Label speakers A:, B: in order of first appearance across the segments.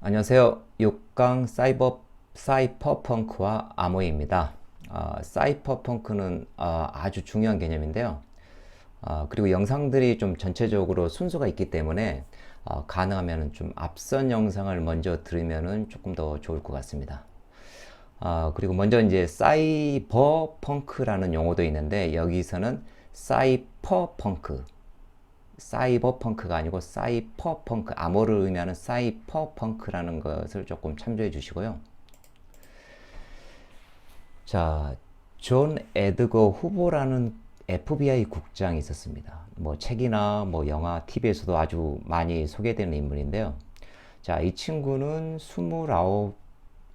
A: 안녕하세요. 6강 사이퍼펑크와 아모이입니다. 사이퍼펑크는 아주 중요한 개념인데요. 그리고 영상들이 좀 전체적으로 순서가 있기 때문에 가능하면 좀 앞선 영상을 먼저 들으면 조금 더 좋을 것 같습니다. 그리고 먼저 이제 사이버펑크라는 용어도 있는데 여기서는 사이퍼펑크, 사이버펑크가 아니고 사이퍼펑크, 암호를 의미하는 사이퍼펑크라는 것을 조금 참조해 주시고요. 자, 존 에드거 후보라는 FBI 국장이 있었습니다. 뭐 책이나 뭐 영화, TV에서도 아주 많이 소개되는 인물인데요. 자, 이 친구는 29,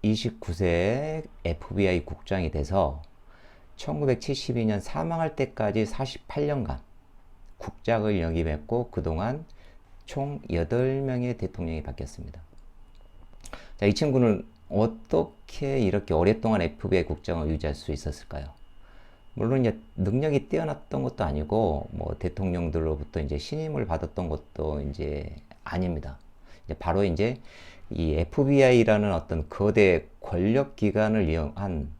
A: 29세에 FBI 국장이 돼서 1972년 사망할 때까지 48년간 국장을 역임했고 그동안 총 8명의 대통령이 바뀌었습니다. 자, 이 친구는 어떻게 이렇게 오랫동안 FBI 국장을 유지할 수 있었을까요? 물론 이제 능력이 뛰어났던 것도 아니고 뭐 대통령들로부터 이제 신임을 받았던 것도 이제 아닙니다. 이제 바로 이제 이 FBI라는 어떤 거대 권력 기관을 이용한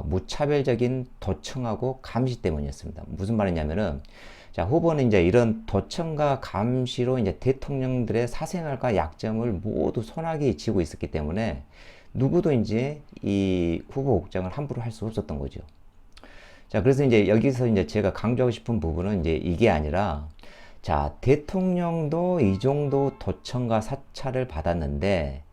A: 무차별적인 도청하고 감시 때문이었습니다. 무슨 말이냐면은 자, 후보는 이제 이런 도청과 감시로 이제 대통령들의 사생활과 약점을 모두 손아귀에 쥐고 있었기 때문에 누구도 이제 이 후보 국장을 함부로 할 수 없었던 거죠. 자, 그래서 이제 여기서 이제 제가 강조하고 싶은 부분은 이제 이게 아니라 자, 대통령도 이 정도 도청과 사찰을 받았는데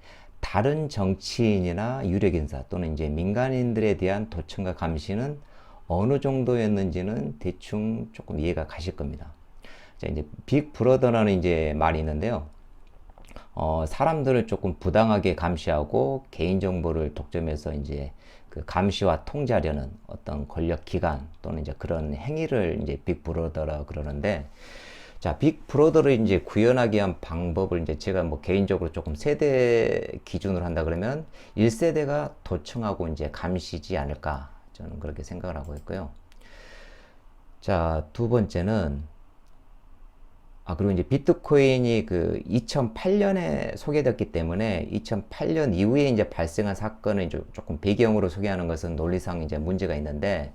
A: 다른 정치인이나 유력인사 또는 이제 민간인들에 대한 도청과 감시는 어느 정도였는지는 대충 조금 이해가 가실 겁니다. 자, 이제 빅 브러더라는 이제 말이 있는데요. 사람들을 조금 부당하게 감시하고 개인정보를 독점해서 이제 그 감시와 통제하려는 어떤 권력 기관 또는 이제 그런 행위를 이제 빅 브러더라 그러는데 자, 빅 브러더를 이제 구현하기 위한 방법을 이제 제가 뭐 개인적으로 조금 세대 기준으로 한다 그러면 1세대가 도청하고 이제 감시지 않을까 저는 그렇게 생각을 하고 있고요. 자, 두 번째는 그리고 이제 비트코인이 그 2008년에 소개됐기 때문에 2008년 이후에 이제 발생한 사건을 이제 조금 배경으로 소개하는 것은 논리상 이제 문제가 있는데,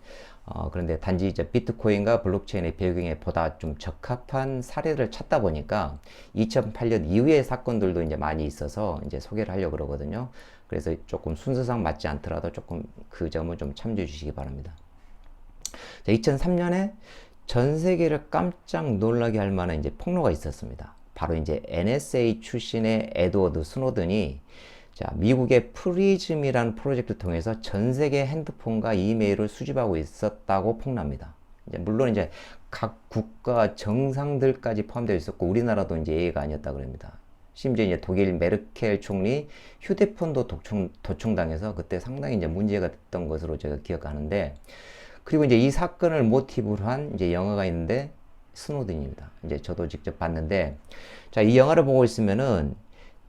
A: 그런데 단지 이제 비트코인과 블록체인의 배경에 보다 좀 적합한 사례를 찾다 보니까 2008년 이후의 사건들도 이제 많이 있어서 이제 소개를 하려고 그러거든요. 그래서 조금 순서상 맞지 않더라도 조금 그 점을 좀 참조해 주시기 바랍니다. 자, 2003년에 전 세계를 깜짝 놀라게 할 만한 이제 폭로가 있었습니다. 바로 이제 NSA 출신의 에드워드 스노든이 자, 미국의 프리즘이라는 프로젝트를 통해서 전 세계 핸드폰과 이메일을 수집하고 있었다고 폭로합니다. 이제 물론 이제 각 국가 정상들까지 포함되어 있었고 우리나라도 이제 예외가 아니었다 그럽니다. 심지어 이제 독일 메르켈 총리 휴대폰도 도청당해서 그때 상당히 이제 문제가 됐던 것으로 제가 기억하는데 그리고 이제 이 사건을 모티브로 한 이제 영화가 있는데 스노든입니다. 이제 저도 직접 봤는데 자, 이 영화를 보고 있으면은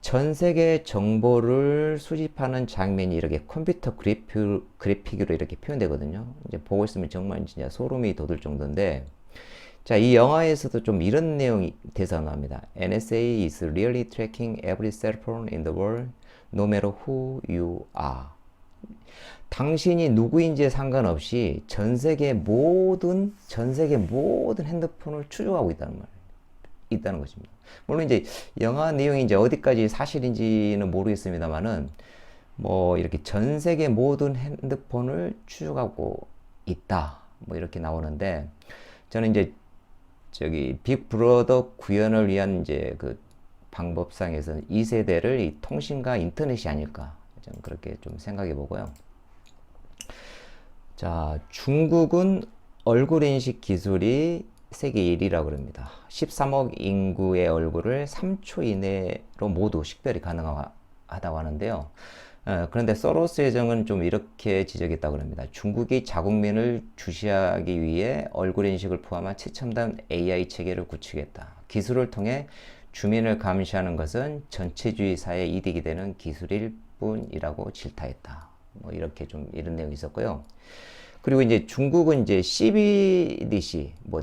A: 전 세계 정보를 수집하는 장면이 이렇게 컴퓨터 그래픽으로 이렇게 표현되거든요. 이제 보고 있으면 정말 진짜 소름이 돋을 정도인데 자, 이 영화에서도 좀 이런 내용이 대사 나옵니다. NSA is really tracking every cell phone in the world, no matter who you are. 당신이 누구인지에 상관없이 전 세계 모든 핸드폰을 추적하고 있다는 것입니다. 물론 이제 영화 내용이 이제 어디까지 사실인지는 모르겠습니다만은 뭐 이렇게 전 세계 모든 핸드폰을 추적하고 있다. 뭐 이렇게 나오는데 저는 이제 저기 빅브러더 구현을 위한 이제 그 방법상에서 이 세대를 이 통신과 인터넷이 아닐까 저는 그렇게 좀 생각해 보고요. 자, 중국은 얼굴 인식 기술이 세계 1위라고 합니다. 13억 인구의 얼굴을 3초 이내로 모두 식별이 가능하다고 하는데요. 그런데 소로스 예정은 좀 이렇게 지적했다고 합니다. 중국이 자국민을 주시하기 위해 얼굴 인식을 포함한 최첨단 AI 체계를 구축했다. 기술을 통해 주민을 감시하는 것은 전체주의 사회에 이득이 되는 기술일 뿐이라고 질타했다. 뭐 이렇게 좀 이런 내용이 있었고요. 그리고 이제 중국은 이제 CBDC 뭐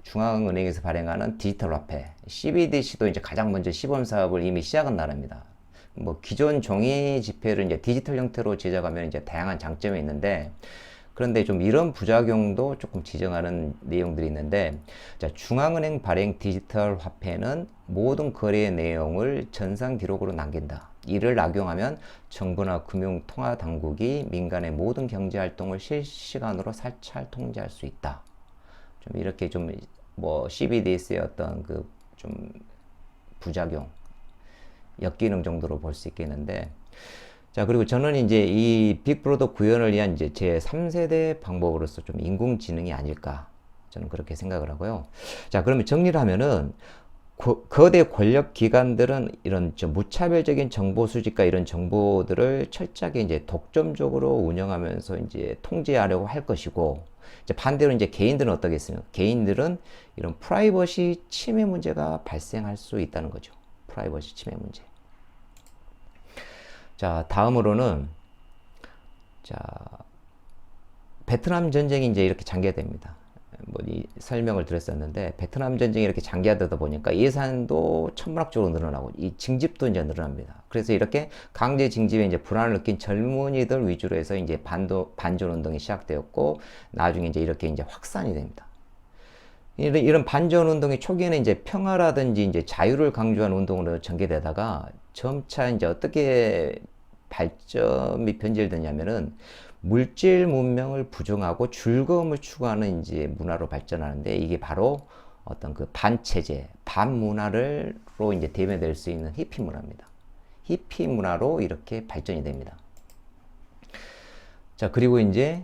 A: 중앙은행에서 발행하는 디지털 화폐 CBDC도 이제 가장 먼저 시범 사업을 이미 시작한 나라입니다. 뭐 기존 종이 지폐를 이제 디지털 형태로 제작하면 이제 다양한 장점이 있는데, 그런데 좀 이런 부작용도 조금 지적하는 내용들이 있는데, 자, 중앙은행 발행 디지털 화폐는 모든 거래의 내용을 전산 기록으로 남긴다. 이를 악용하면 정부나 금융통화당국이 민간의 모든 경제 활동을 실시간으로 사찰 통제할 수 있다. 좀 이렇게 좀 뭐 CBDC의 어떤 그 좀 부작용, 역기능 정도로 볼 수 있겠는데, 자, 그리고 저는 이제 이 빅브로더 구현을 위한 이제 제 3세대 방법으로서 좀 인공지능이 아닐까, 저는 그렇게 생각을 하고요. 자, 그러면 정리를 하면은 거대 권력 기관들은 이런 좀 무차별적인 정보 수집과 이런 정보들을 철저하게 이제 독점적으로 운영하면서 이제 통제하려고 할 것이고, 이제 반대로 이제 개인들은 어떻겠습니까? 개인들은 이런 프라이버시 침해 문제가 발생할 수 있다는 거죠. 프라이버시 침해 문제. 자, 다음으로는, 자, 베트남 전쟁이 이제 이렇게 장기화됩니다. 뭐 이 설명을 드렸었는데, 베트남 전쟁이 이렇게 장기화되다 보니까 예산도 천문학적으로 늘어나고 이 징집도 이제 늘어납니다. 그래서 이렇게 강제 징집에 이제 불안을 느낀 젊은이들 위주로 해서 이제 반전 운동이 시작되었고, 나중에 이제 이렇게 이제 확산이 됩니다. 이런 반전 운동의 초기에는 이제 평화라든지 이제 자유를 강조하는 운동으로 전개되다가 점차 이제 어떻게 발전이 변질되냐면은 물질 문명을 부정하고 즐거움을 추구하는 이제 문화로 발전하는데, 이게 바로 어떤 그 반체제, 반문화로 이제 대변될 수 있는 히피 문화입니다. 히피 문화로 이렇게 발전이 됩니다. 자, 그리고 이제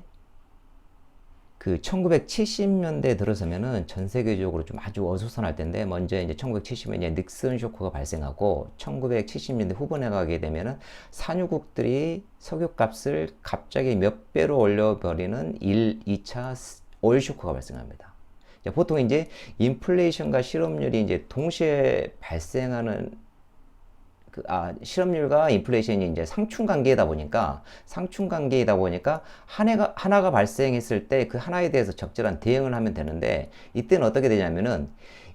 A: 그 1970년대 들어서면은 전 세계적으로 좀 아주 어수선할 텐데, 먼저 이제 1970년에 닉슨 쇼크가 발생하고 1970년대 후반에 가게 되면은 산유국들이 석유값을 갑자기 몇 배로 올려버리는 2차 오일 쇼크가 발생합니다. 보통 이제 인플레이션과 실업률이 이제 동시에 발생하는 실업률과 인플레이션이 이제 상충관계이다 보니까 하나가 발생했을 때 그 하나에 대해서 적절한 대응을 하면 되는데, 이때는 어떻게 되냐면은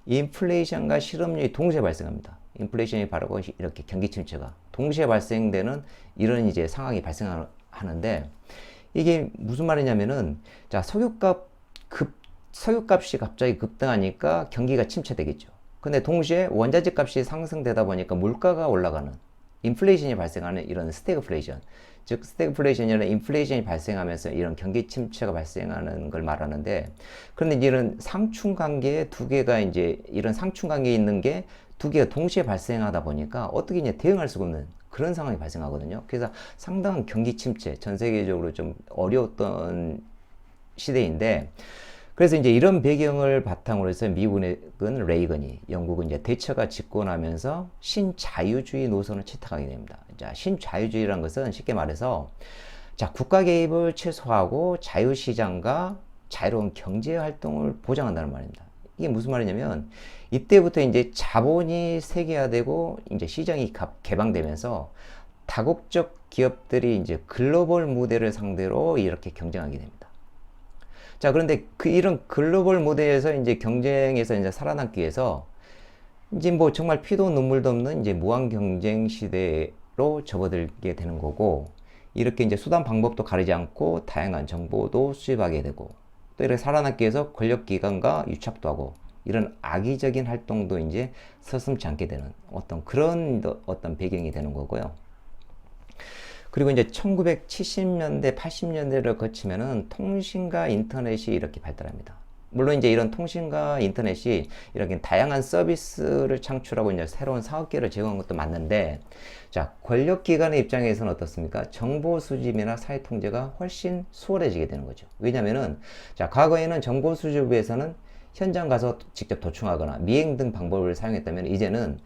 A: 인플레이션과 실업률이 동시에 발생합니다. 인플레이션이 바르고 이렇게 경기 침체가 동시에 발생되는 이런 이제 상황이 발생하는데, 이게 무슨 말이냐면은, 자, 석유값이 갑자기 급등하니까 경기가 침체되겠죠. 근데 동시에 원자재 값이 상승되다 보니까 물가가 올라가는 인플레이션이 발생하는 이런 스태그플레이션, 즉 스태그플레이션이라는 인플레이션이 발생하면서 이런 경기 침체가 발생하는 걸 말하는데, 그런데 이런 상충관계에 이런 상충관계에 있는 게 두 개가 동시에 발생하다 보니까 어떻게 이제 대응할 수가 없는 그런 상황이 발생하거든요. 그래서 상당한 경기 침체, 전 세계적으로 좀 어려웠던 시대인데, 그래서 이제 이런 배경을 바탕으로 해서 미국은 레이건이, 영국은 이제 대처가 집권하면서 신자유주의 노선을 채택하게 됩니다. 자, 신자유주의라는 것은 쉽게 말해서, 자, 국가 개입을 최소화하고 자유시장과 자유로운 경제 활동을 보장한다는 말입니다. 이게 무슨 말이냐면, 이때부터 이제 자본이 세계화되고 이제 시장이 개방되면서 다국적 기업들이 이제 글로벌 무대를 상대로 이렇게 경쟁하게 됩니다. 자, 그런데 이런 글로벌 무대에서 이제 경쟁에서 이제 살아남기 위해서 이제 뭐 정말 피도 눈물도 없는 이제 무한 경쟁 시대로 접어들게 되는 거고, 이렇게 이제 수단 방법도 가리지 않고 다양한 정보도 수집하게 되고, 또 이렇게 살아남기 위해서 권력기관과 유착도 하고, 이런 악의적인 활동도 이제 서슴지 않게 되는 그런 배경이 되는 거고요. 그리고 이제 1970년대, 80년대를 거치면은 통신과 인터넷이 이렇게 발달합니다. 물론 이제 이런 통신과 인터넷이 이렇게 다양한 서비스를 창출하고 이제 새로운 사업계를 제공한 것도 맞는데, 자, 권력기관의 입장에서는 어떻습니까? 정보 수집이나 사회 통제가 훨씬 수월해지게 되는 거죠. 왜냐면은, 자, 과거에는 정보 수집을 위해서는 현장 가서 직접 도청하거나 미행 등 방법을 사용했다면, 이제는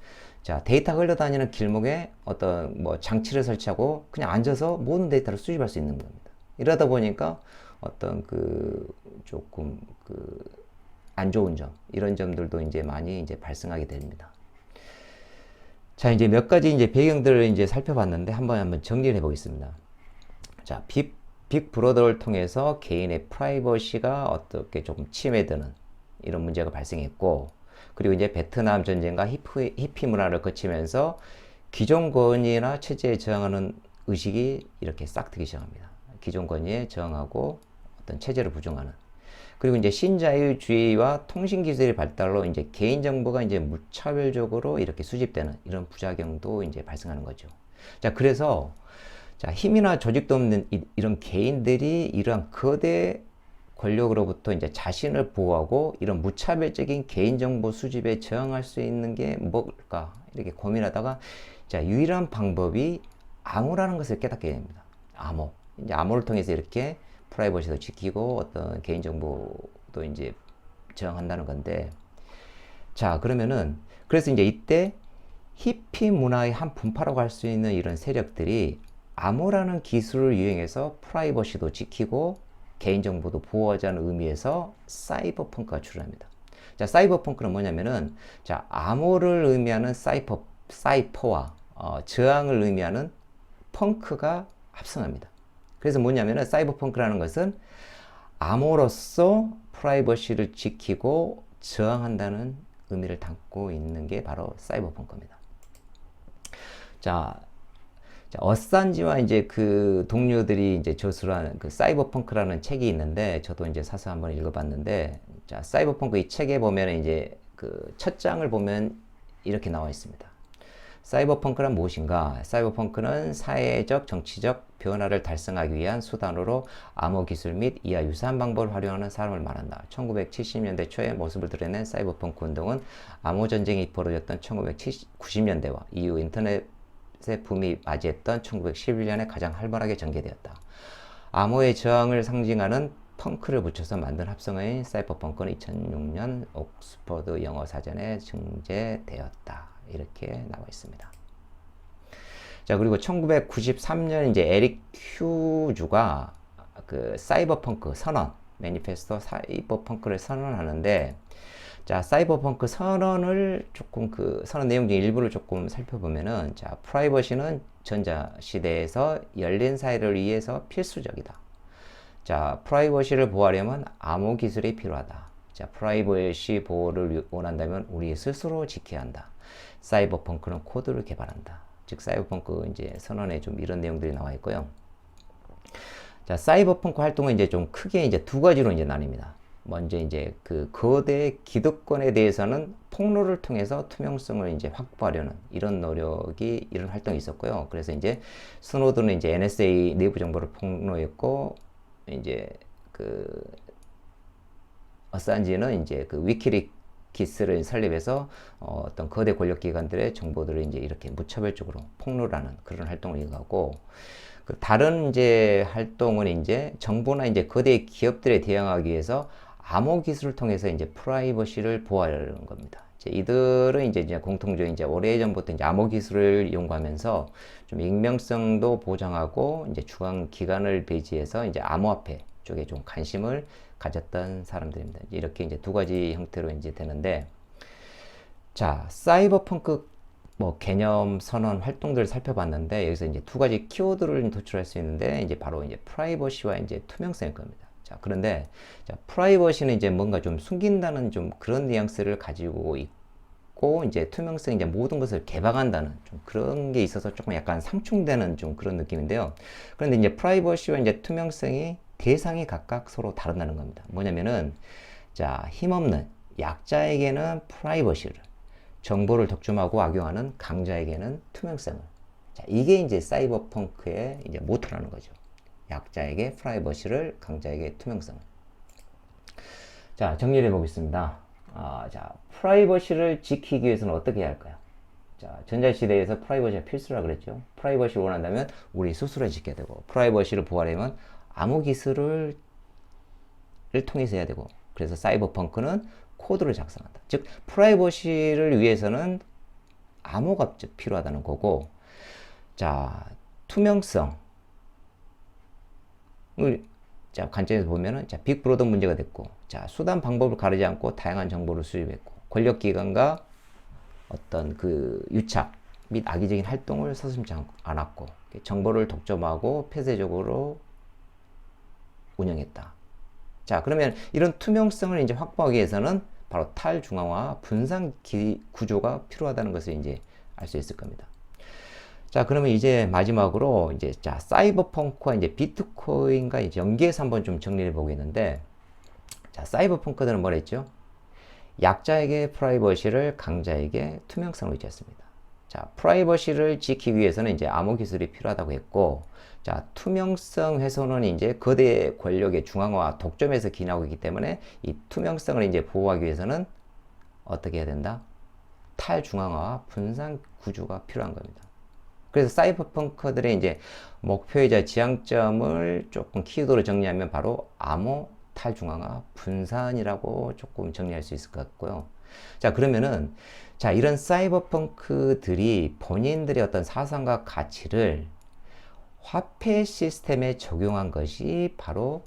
A: 자, 데이터가 흘러다니는 길목에 어떤 뭐 장치를 설치하고 그냥 앉아서 모든 데이터를 수집할 수 있는 겁니다. 이러다 보니까 어떤 조금 안 좋은 점, 이런 점들도 이제 많이 이제 발생하게 됩니다. 자, 이제 몇 가지 이제 배경들을 이제 살펴봤는데 한번 정리를 해보겠습니다. 자, 빅브로더를 통해서 개인의 프라이버시가 어떻게 조금 침해되는 이런 문제가 발생했고, 그리고 이제 베트남 전쟁과 히피 문화를 거치면서 기존 권위나 체제에 저항하는 의식이 이렇게 싹트기 시작합니다. 기존 권위에 저항하고 어떤 체제를 부정하는. 그리고 이제 신자유주의와 통신기술의 발달로 이제 개인정보가 이제 무차별적으로 이렇게 수집되는 이런 부작용도 이제 발생하는 거죠. 자, 그래서 자, 힘이나 조직도 없는 이런 개인들이 이러한 거대 권력으로부터 이제 자신을 보호하고 이런 무차별적인 개인정보 수집에 저항할 수 있는 게 뭘까? 이렇게 고민하다가 자, 유일한 방법이 암호라는 것을 깨닫게 됩니다. 암호. 이제 암호를 통해서 이렇게 프라이버시도 지키고 어떤 개인정보도 이제 저항한다는 건데 자, 그러면은 그래서 이제 이때 히피 문화의 한 분파라고 할 수 있는 이런 세력들이 암호라는 기술을 이용해서 프라이버시도 지키고 개인정보도 보호하자는 의미에서 사이버펑크가 출현합니다. 자, 사이버펑크는 뭐냐면은 자, 암호를 의미하는 사이퍼와 저항을 의미하는 펑크가 합성합니다. 그래서 뭐냐면은 사이버펑크라는 것은 암호로서 프라이버시를 지키고 저항한다는 의미를 담고 있는 게 바로 사이버펑크입니다. 자, 어산지와 이제 그 동료들이 이제 저술한 그 사이버펑크라는 책이 있는데 저도 이제 사서 한번 읽어봤는데 자, 사이버펑크 이 책에 보면 이제 그 첫 장을 보면 이렇게 나와 있습니다. 사이버펑크란 무엇인가? 사이버펑크는 사회적, 정치적 변화를 달성하기 위한 수단으로 암호 기술 및 이와 유사한 방법을 활용하는 사람을 말한다. 1970년대 초에 모습을 드러낸 사이버펑크 운동은 암호 전쟁이 벌어졌던 1990년대와 이후 인터넷의 붐이 맞이했던 1911년에 가장 활발하게 전개되었다. 암호의 저항을 상징하는 펑크를 붙여서 만든 합성어인 사이버펑크는 2006년 옥스퍼드 영어 사전에 등재되었다. 이렇게 나와 있습니다. 자, 그리고 1993년 이제 에릭 휴즈가 그 사이버펑크 선언, 매니페스토 사이버펑크를 선언하는데 자, 사이버펑크 선언을 조금 그 선언 내용 중 일부를 조금 살펴보면은 자, 프라이버시는 전자시대에서 열린 사회를 위해서 필수적이다. 자, 프라이버시를 보호하려면 암호 기술이 필요하다. 자, 프라이버시 보호를 원한다면 우리 스스로 지켜야 한다. 사이버펑크는 코드를 개발한다. 즉, 사이버펑크 이제 선언에 좀 이런 내용들이 나와 있고요. 자, 사이버펑크 활동은 이제 좀 크게 이제 두 가지로 이제 나뉩니다. 먼저 이제 그 거대 기득권에 대해서는 폭로를 통해서 투명성을 이제 확보하려는 이런 노력이 이런 활동이 있었고요. 그래서 이제 스노든은 이제 NSA 내부 정보를 폭로했고 이제 그 어산지는 이제 그 위키리키스를 설립해서 어떤 거대 권력기관들의 정보들을 이제 이렇게 무차별적으로 폭로하는 그런 활동을 이어가고 그 다른 이제 활동은 이제 정부나 이제 거대 기업들에 대응하기 위해서 암호 기술을 통해서 이제 프라이버시를 보호하려는 겁니다. 이들은 이제 공통적인 이제 오래전부터 이제 암호 기술을 연구하면서 좀 익명성도 보장하고 이제 주관 기관을 배제해서 이제 암호화폐 쪽에 좀 관심을 가졌던 사람들입니다. 이렇게 이제 두 가지 형태로 이제 되는데, 자, 사이버펑크 뭐 개념 선언 활동들을 살펴봤는데 여기서 이제 두 가지 키워드를 도출할 수 있는데 이제 바로 이제 프라이버시와 이제 투명성일 겁니다. 자, 그런데 자, 프라이버시는 이제 뭔가 좀 숨긴다는 좀 그런 뉘앙스를 가지고 있고 이제 투명성 이제 모든 것을 개방한다는 좀 그런 게 있어서 조금 약간 상충되는 좀 그런 느낌인데요. 그런데 이제 프라이버시와 이제 투명성이 대상이 각각 서로 다르다는 겁니다. 뭐냐면은 자, 힘없는 약자에게는 프라이버시를, 정보를 독점하고 악용하는 강자에게는 투명성을. 자, 이게 이제 사이버펑크의 이제 모토라는 거죠. 약자에게 프라이버시를, 강자에게 투명성을. 자, 정리를 해보겠습니다. 자, 프라이버시를 지키기 위해서는 어떻게 해야 할까요? 자, 전자시대에서 프라이버시가 필수라 그랬죠. 프라이버시를 원한다면 우리 스스로 지켜야 되고, 프라이버시를 보호하려면 암호 기술을 통해서 해야 되고, 그래서 사이버펑크는 코드를 작성한다. 즉, 프라이버시를 위해서는 암호가 필요하다는 거고, 자, 투명성. 자, 관점에서 보면은, 자, 빅브로더 문제가 됐고, 자, 수단 방법을 가리지 않고 다양한 정보를 수집했고, 권력기관과 어떤 그 유착 및 악의적인 활동을 서슴지 않았고, 정보를 독점하고 폐쇄적으로 운영했다. 자, 그러면 이런 투명성을 이제 확보하기 위해서는 바로 탈중앙화 분산 구조가 필요하다는 것을 이제 알 수 있을 겁니다. 자, 그러면 이제 마지막으로 이제 자, 사이버펑크와 이제 비트코인과 이제 연계해서 한번 좀 정리해 보겠는데, 자, 사이버펑크들은 뭐라 했죠? 약자에게 프라이버시를, 강자에게 투명성을 유지했습니다. 자, 프라이버시를 지키기 위해서는 이제 암호 기술이 필요하다고 했고, 자, 투명성 훼손은 이제 거대 권력의 중앙화 독점에서 기인하고 있기 때문에 이 투명성을 이제 보호하기 위해서는 어떻게 해야 된다? 탈중앙화와 분산 구조가 필요한 겁니다. 그래서 사이버펑크들의 이제 목표이자 지향점을 조금 키워드로 정리하면 바로 암호 탈중앙화 분산이라고 조금 정리할 수 있을 것 같고요. 자, 그러면은 자, 이런 사이버펑크들이 본인들의 어떤 사상과 가치를 화폐 시스템에 적용한 것이 바로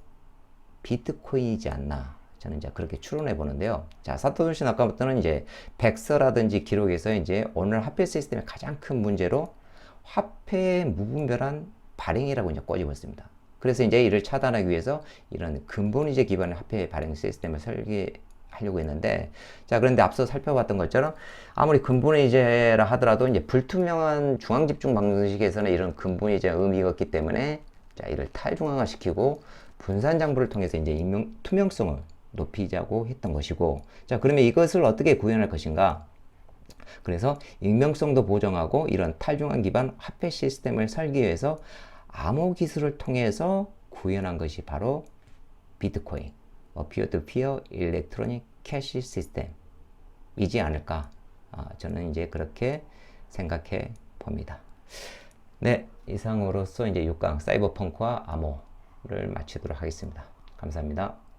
A: 비트코인이지 않나. 저는 이제 그렇게 추론해 보는데요. 자, 사토시 나카모토는 이제 백서라든지 기록에서 이제 오늘 화폐 시스템의 가장 큰 문제로 화폐의 무분별한 발행이라고 이제 꼬집어 습니다. 그래서 이제 이를 차단하기 위해서 이런 근본이제 기반의 화폐 발행 시스템을 설계하려고 했는데, 자, 그런데 앞서 살펴봤던 것처럼 아무리 근본이제라 하더라도 이제 불투명한 중앙집중 방식에서는 이런 근본이제 의미가 없기 때문에 자, 이를 탈중앙화 시키고 분산 장부를 통해서 이제 투명성을 높이자고 했던 것이고, 자, 그러면 이것을 어떻게 구현할 것인가? 그래서 익명성도 보정하고 이런 탈중앙 기반 화폐 시스템을 설계해서 암호 기술을 통해서 구현한 것이 바로 비트코인, Peer-to-Peer Electronic Cash System이지 않을까? 저는 이제 그렇게 생각해 봅니다. 네, 이상으로서 이제 6강 사이버펑크와 암호를 마치도록 하겠습니다. 감사합니다.